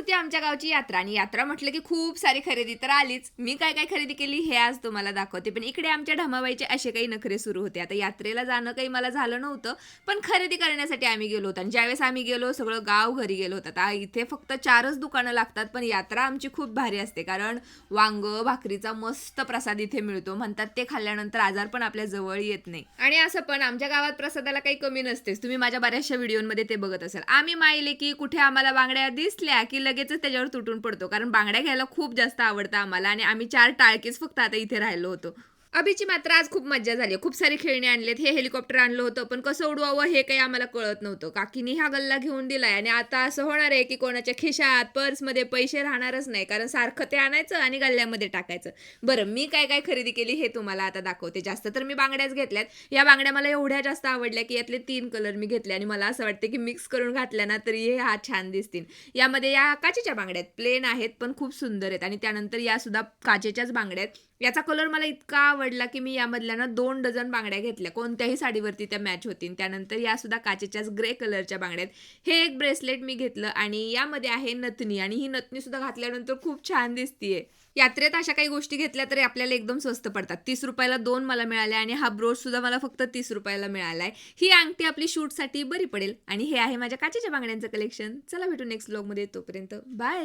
होती आमच्या गावची यात्रा आणि यात्रा म्हटलं की खूप सारी खरेदी तर आलीच. मी काय काय खरेदी केली हे आज तुम्हाला दाखवते. पण इकडे आमच्या ढमाबाईचे असे काही नखरे सुरू होते. आता यात्रेला जाणं काही मला झालं नव्हतं, पण खरेदी करण्यासाठी आम्ही गेलो होतो आणि ज्यावेळेस आम्ही गेलो सगळं गाव घरी गेलो होतं. आता इथे फक्त 4च दुकानं लागतात, पण यात्रा आमची खूप भारी असते कारण वांग भाकरीचा मस्त प्रसाद इथे मिळतो. म्हणतात ते खाल्ल्यानंतर आजार पण आपल्या जवळ येत नाही. आणि असं पण आमच्या गावात प्रसादाला काही कमी नसतेच. तुम्ही माझ्या बऱ्याचशा व्हिडिओमध्ये ते बघत असाल. आम्ही माहिले की कुठे आम्हाला बांगड्या दिसल्या की लगेचच त्याच्यावर तुटून पडतो कारण बांगड्या घ्यायला खूप जास्त आवडतं आम्हाला आणि आम्ही 4 टाळकेच फक्त आता इथे राहिलो होतो. अभिची मात्र आज खूप मज्जा झाली. खूप सारी खेळणी आणलीत. हे हेलिकॉप्टर आणलं होतं, पण कसं उडवावं हे काही आम्हाला कळत नव्हतं. काकीनी हा गल्ला घेऊन दिलाय आणि आता असं होणार आहे, की कोणाच्या खिशात, पर्समध्ये पैसे राहणारच नाही. कारण सारखं ते आणायचं आणि गल्ल्यामध्ये टाकायचं. बरं, मी काय-काय खरेदी केली हे तुम्हाला आता दाखवते. जास्त तर मी बांगड्याच घेतल्यात. या बांगड्या मला एवढ्या जास्त आवडल्या, की यातले 3 कलर मी घेतले आणि मला असं वाटतं, की मिक्स करून घातल्या ना तरी हे छान दिसतील. यामध्ये या काचेच्या बांगड्या आहेत. प्लेन आहेत, पण खूप सुंदर आहेत आणि त्यानंतर यासुद्धा काचेच्याच बांगड्या आहेत. याचा कलर मला इतका आवडला, की मी यामधल्या ना 2 डझन बांगड्या घेतल्या. कोणत्याही साडीवरती त्या मॅच होतील. त्यानंतर यासुद्धा काचेच्याच ग्रे कलरच्या बांगड्या आहेत. हे एक ब्रेसलेट मी घेतलं आणि यामध्ये आहे नथनी आणि ही नथनीसुद्धा घातल्यानंतर खूप छान दिसतीये. यात्रेत अशा काही गोष्टी घेतल्या तरी आपल्याला एकदम स्वस्त पडतात. 30 रुपयाला 2 मला मिळाल्या आणि हा ब्रोचसुद्धा मला फक्त 30 रुपयाला मिळालाय. ही अंगठी आपली शूटसाठी बरी पडेल आणि हे आहे माझ्या काचेच्या बांगड्यांचं कलेक्शन. चला भेटू नेक्स्ट व्लॉगमध्ये. तोपर्यंत बाय.